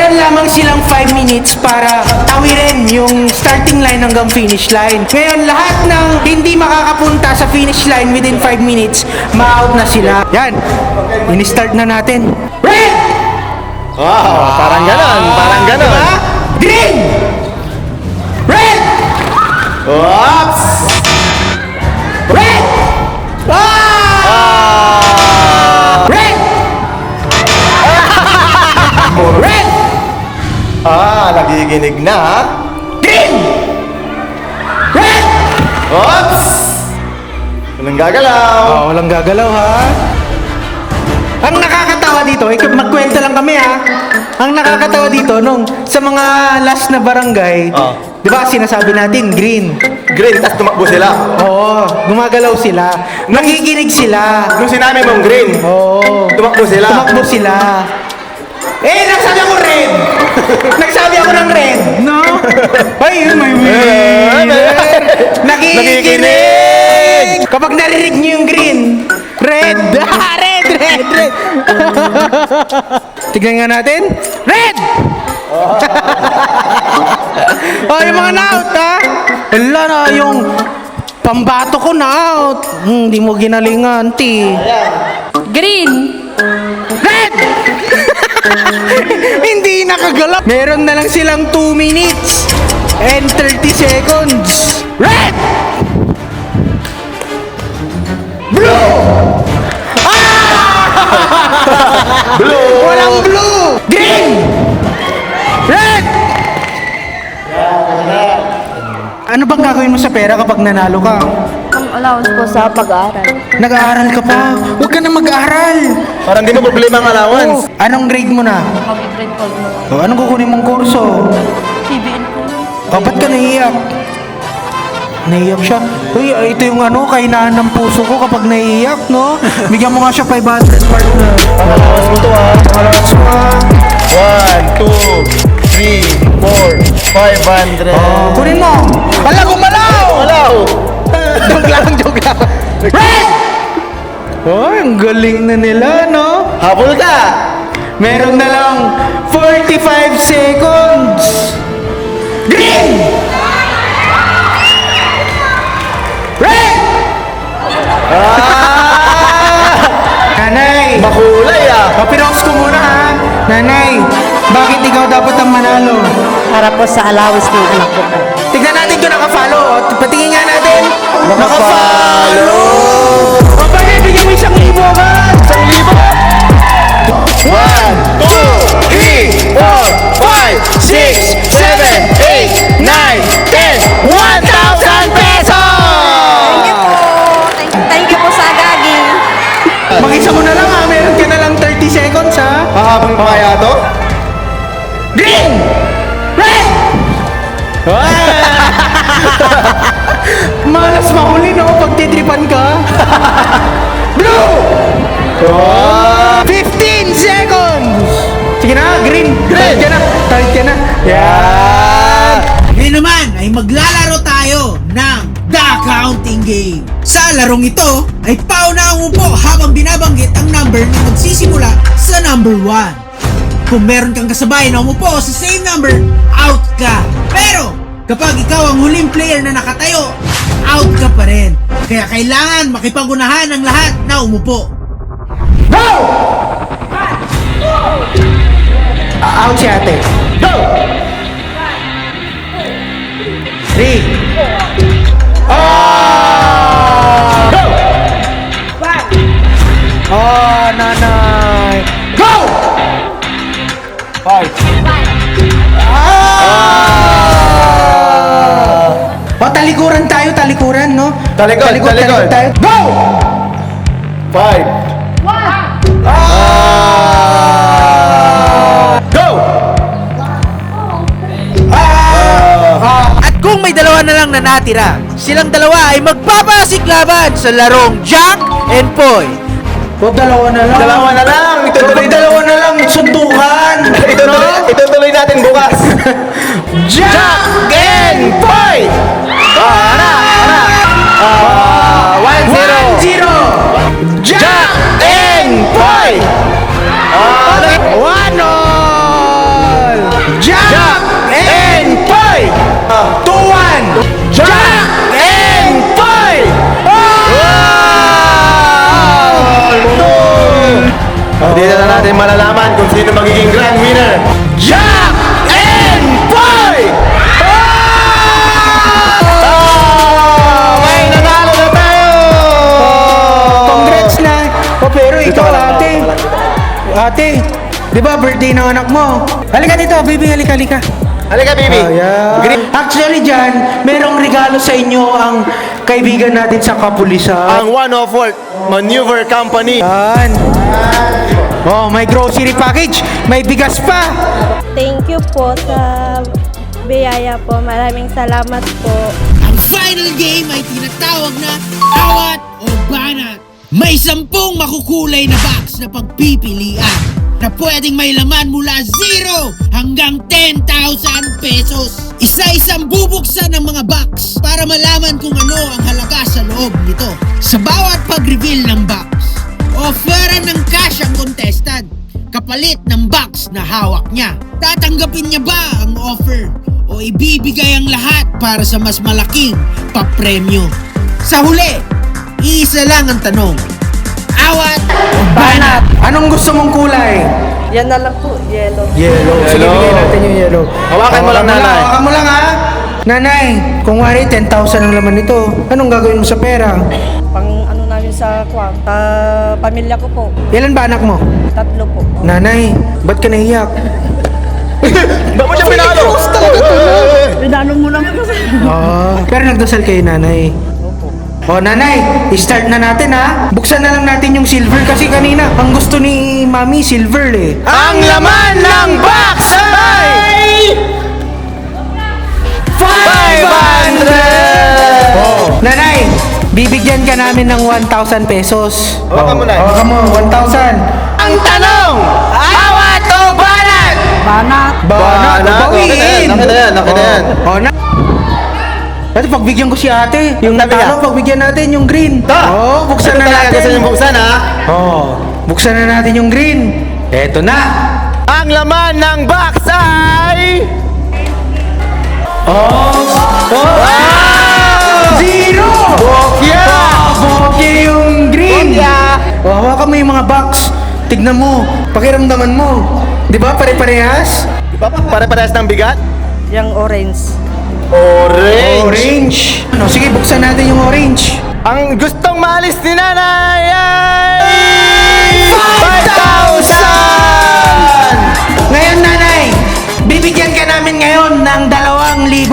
meron lamang silang 5 minutes para tawirin yung starting line hanggang finish line. Ngayon, lahat ng hindi makakapunta sa finish line within 5 minutes, ma-out na sila. Yan, in-start na natin. Red! Wow, parang ganon, parang ganon. Diba? Green! Red! Oops! Red! Red! Red! Nagiginig na ha? Green! Red! Oops! Walang gagalaw. Walang gagalaw ha. Ang nakakatawa dito, magkwento lang kami ha. Ang nakakatawa dito, sa mga last na barangay, di ba sinasabi natin, green. Green, tas tumakbo sila. Oo, gumagalaw sila. Nakikinig sila. Nung sinabi mong green, tumakbo sila. Tumakbo sila. Nagsabi ako red! Nagsabi ako ng red! No? Ay, yun, may winner! Nakikinig! Kapag narinig niyo yung green, red! Red! Tignan nga natin. Red! Yung mga na-out, ha? Wala na, yung pambato ko na-out. Hindi mo ginalingan, ti. Green! Red! Hindi nakagalap. Meron na lang silang 2 minutes and 30 seconds. Red! Blue! Blue! Walang blue! Green! Red! Ano bang gagawin mo sa pera kapag nanalo ka? Ang allowance ko sa pag-aaral. Nag-aaral ka pa? Huwag ka na mag-aaral. Parang di mo problema ang allowance. Anong grade mo na? Mag-grade 12 mo. Anong kukunin mong kurso? CBN ko. Ba't ka naiiyak? Naiiyak siya. Uy, ito yung kahinaan ng puso ko kapag naiiyak, no? Bigyan mo nga siya 500 partner. Allowance mo to ha. Allowance mo ha. 1, 2, 3, 4, 500. Kunin mo. Hala, gumalaw! Alaw! Joke lang. Red! Ang galing na nila, no? Habol ka! Meron na lang 45 seconds. Green! Red! Nanay! Makulay Pinox ko muna ha. Nanay, bakit ikaw dapat ang manalo? Para po sa allowance ng anak ko. Tignan natin kung naka-follow. Patingin nga natin. Naka-follow! Kapag bigyan mo 1,000 agad. 1, 2, 3, 4, 5, 6, 7, 8, 9, 10, 1,000 pesos! Thank you po sa Gagi. Mag-isa mo na lang ha. Meron ka na lang 30 seconds ha. Hahabol pa kaya to? Green! Red! Malas mahuli no pag titripan ka. Blue! 15 seconds! Sige na, green! Green! Tawid ka na! Yan! Ngayon naman ay maglalaro tayo ng The Counting Game. Sa larong ito ay paunahang upo habang binabanggit ang number na magsisimula sa number 1. Kung meron kang kasabay na umupo sa same number, out ka. Pero kapag ikaw ang huling player na nakatayo, out ka pa rin. Kaya kailangan makipagunahan ang lahat na umupo. Go! Out si ate. Go! 3 Go! Nanay! Go! 5 talikuran tayo, talikuran, no? Talikod. tayo. Go! 5. Go! At kung may dalawa na lang na natira, silang dalawa ay magpapasiklaban sa larong Jack and Poy. Dalawa na lang. Dalawa na lang. May dalawa na lang sundukan. Itutuloy natin bukas. Jack and Poy! 1-0. Jack and Poy! 1-0! natin malalaman kung sino magiging grand winner. Jack and Boy! May nanalo na tayo! Congrats na! O pero ikaw ate, ate, di ba birthday ng anak mo? Halika dito, baby, halika. Halika, baby. Ayan. Actually dyan, merong regalo sa inyo ang kaibigan natin sa kapulisan. Ang One of Work Maneuver Company. Yan. Oh, may grocery package, may bigas pa. Thank you po sa biyaya po. Maraming salamat po. Ang final game ay tinatawag na awat o banat. May 10 makukulay na box na pagpipilian na pwedeng may laman mula 0 hanggang 10,000 pesos. Isa-isang bubuksan ng mga box para malaman kung ano ang halaga sa loob nito. Sa bawat pag-reveal ng box, offeran ng cash ang contestant kapalit ng box na hawak niya. Tatanggapin niya ba ang offer o ibibigay ang lahat para sa mas malaking papremyo? Sa huli, iisa lang ang tanong. Awat o banat? Anong gusto mong kulay? Yan na lang po, yellow. Yellow. Sige, Yellow. bigyan natin yung yellow. Hawakan mo lang, nanay. Hawakan mo lang, ha? Nanay, kung wari 10,000 ang laman nito, anong gagawin mo sa pera? Pang ano namin sa kwan, pamilya ko po. Ilan ba anak mo? 3 po. Nanay, ba't ka naiyak? Ba't mo siya pinalo? Pinano mo naman kasi. Pero nagdasal kayo, nanay. O nanay, start na natin ha. Buksan na lang natin yung silver kasi kanina ang gusto ni mami silver eh. Ang laman ng box ay 500! Oh. Nanay, bibigyan ka namin ng 1,000 pesos. Hawakan mo, Nay. Hawakan mo, 1,000. Ang tanong, awat o banat? Banat. Banat, bawiin. Nakita yan. O na. Ate, pagbigyan ko si ate. Yung Sabi natalo, niya? pagbigyan natin yung green. Ta! Oh, buksan na natin. Gusto niyong buksan, ha? Oh, buksan na natin yung green. Eto na. Ang laman ng box ay... Wow! Zero! Bokya! Bokeh yung green. Bokya! Oh, hawakan mo yung mga box. Tignan mo, pakiramdaman mo. Di ba pare-parehas? Di ba pare-parehas ng bigat? Yung orange. Orange! Orange. Ano, sige, buksan natin yung orange. Ang gustong maalis ni nanay ay... 5,000! Ngayon, nanay, bibigyan ka namin ngayon ng 2,000.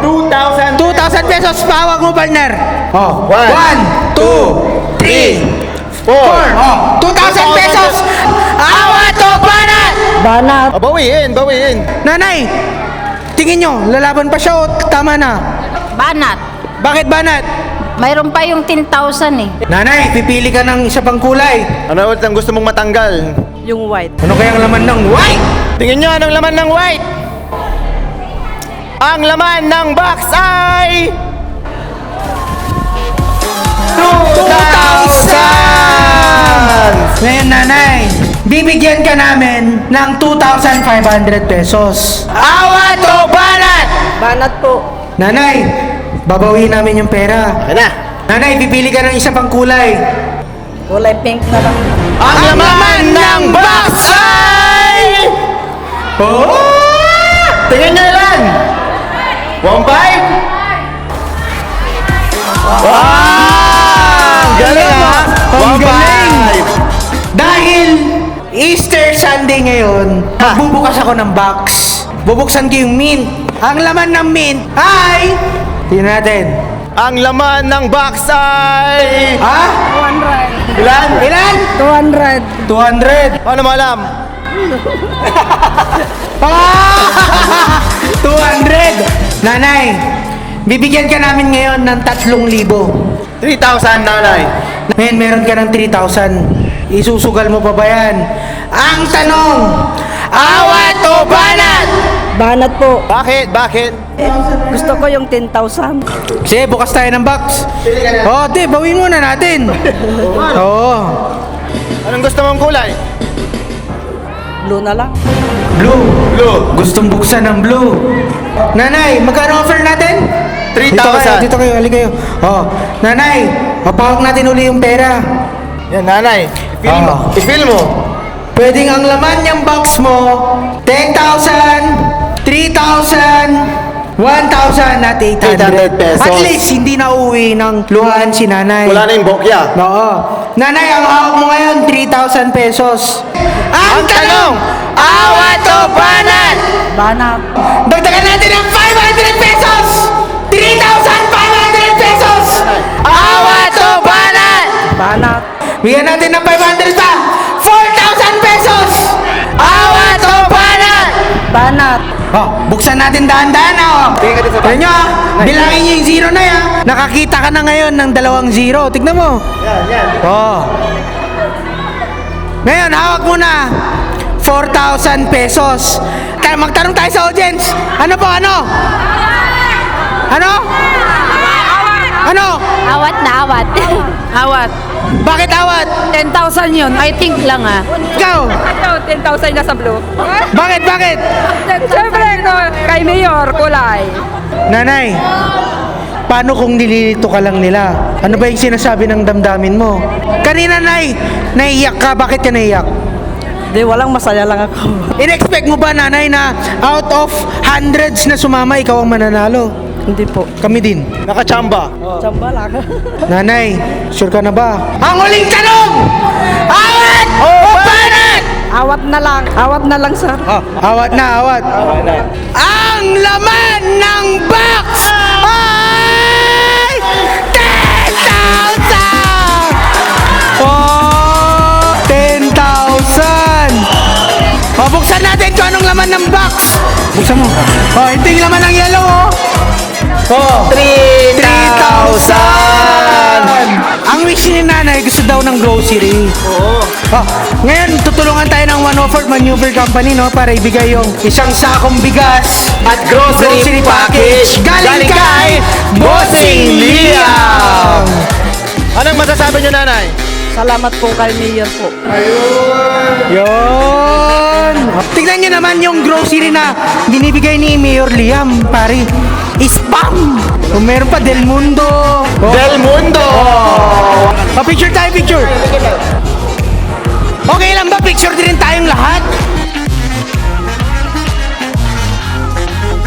2,000! 2,000 pesos, pawag mo, partner. Oh, 1, 1, 2, 3, 4! 4. Oh, 2,000 pesos. Awat o banat? Banat. Bawiin! Nanay, tingin nyo, lalaban pa siya o tama na? Banat. Bakit banat? Mayroon pa yung 10,000 eh. Nanay, pipili ka ng isa pang kulay. Ano ulit ang gusto mong matanggal? Yung white. Ano kayang laman ng white? Tingin nyo anong laman ng white? Ang laman ng box ay... 2,000! Ngayon, nanay, bibigyan ka namin ng 2,500 pesos. Awat o banat? Banat po. Nanay, babawiin namin yung pera. Ayan na. Nanay, pipili ka ng isa pang kulay. Kulay pink na lang. Ang laman ng box ay... Oh! Tingin nyo ilan? 1,500? Wow! Galing ha? Ang galing! 1,500. Dahil Easter Sunday ngayon, magbubukas ako ng box. Bubuksan ko yung mint. Ang laman ng mint ay... Tingnan natin. Ang laman ng box ay... Ha? 200. Ilan? Ilan? 200. 200. Paano mo alam? 200! Nanay, bibigyan ka namin ngayon ng 3,000. 3,000 nanay. Ngayon, meron ka ng 3,000. Isusugal mo pa ba yan? Ang tanong, awat o banat? Banat po. Bakit? Gusto ko yung 10,000. Sige, bukas tayo ng box. Oo, te, bawin muna natin. Oo. Anong gusto mong kulay? Blue na lang. Blue. Blue. Gustong buksan ng blue. Nanay, magkano offer natin? 3,000. Dito kayo, halika kayo. Oh, nanay, mapahawak natin uli yung pera. Yan nanay. I-feel mo. Ah. I-feel mo. Pwedeng ang laman niyang box mo, 10,000, 3,000, 1,000 at 800. 800 pesos. At least, hindi na uwi ng luhaan si nanay. Wala na yung bokya. Oo. Nanay, ang hawak mo ngayon, 3,000 pesos. Ang tanong, awat o banat? Banat. Dagdagan natin ng 500 pesos! 3,500 pesos! Awat o banat? Banat. Bigyan natin ng 500 pa! 4,000 pesos! Awat o banat? Banat. Oh, buksan natin dahan-dahan oh. Tignan nyo ah, bilangin nyo yung zero na yan. Nakakita ka na ngayon ng 2 zero. Tignan mo. Yan. Oh. Ngayon, hawak mo na 4,000 pesos. Magtanong tayo sa audience. Ano po, ano? Ano? Ano? Awat na awat. Awat. Bakit awat? 10,000 yun. I think lang ah. Ikaw? 10,000 na sa blue. Bakit? Siyempre, kay Mayor, kulay. Nanay, paano kung nililito ka lang nila? Ano ba yung sinasabi ng damdamin mo? Kanina, Nay, naiyak ka. Bakit ka naiyak? Di, walang masaya lang ako. In-expect mo ba, Nanay, na out of hundreds na sumama, ikaw ang mananalo? Hindi po. Kami din. Nakachamba. Tsamba lang. Nanay, sure ka na ba? Ang huling tanong! Awat o banat? Awat na lang. Awat na lang, sir. Awat na, awat. Ang laman ng box ay 10,000! Oh, 10,000! O, buksan natin kung anong laman ng box. Buksan mo. O, ito yung laman ng yellow, oh. Oh, 3,000! 3,000! Ang wish ni nanay, gusto daw ng grocery. Oo. Oh, ngayon, tutulungan tayo ng One Offer Maneuver Company, no? Para ibigay yung isang sakong bigas At grocery package galing kay Bossing Liam! Anong masasabi niyo, nanay? Salamat po kay Mayor po. Yun! Tignan nyo naman yung grocery na binibigay ni Mayor Liam, pare. Spam! Kung meron pa, Del Mundo. Oh. Del Mundo! Picture tayo, picture. Okay lang ba? Picture din tayong lahat?